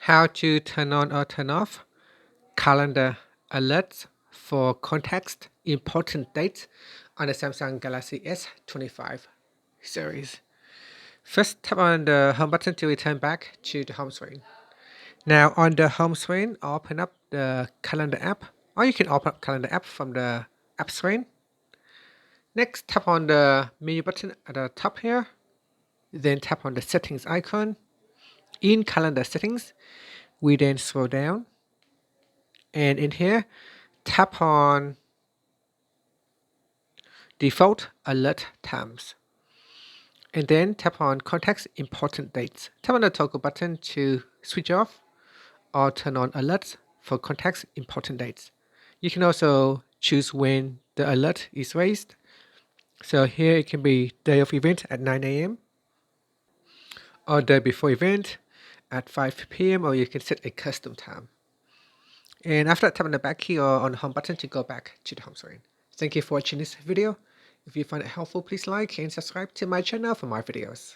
How to turn on or turn off calendar alerts for context important dates on the Samsung Galaxy S25 series. First, tap on the home button to return back to the home screen. Now on the home screen, open up the calendar app, or you can open up calendar app from the app screen. Next, tap on the menu button at the top here. Then tap on the settings icon. In calendar settings, we then scroll down, and in here, tap on default alert times. And then tap on context important dates. Tap on the toggle button to switch off or turn on alerts for context important dates. You can also choose when the alert is raised. So here it can be day of event at 9 a.m. or day before event at 5 p.m. or you can set a custom time. And after that, tap on the back key or on the home button to go back to the home screen. Thank you for watching this video. If you find it helpful, please like and subscribe to my channel for more videos.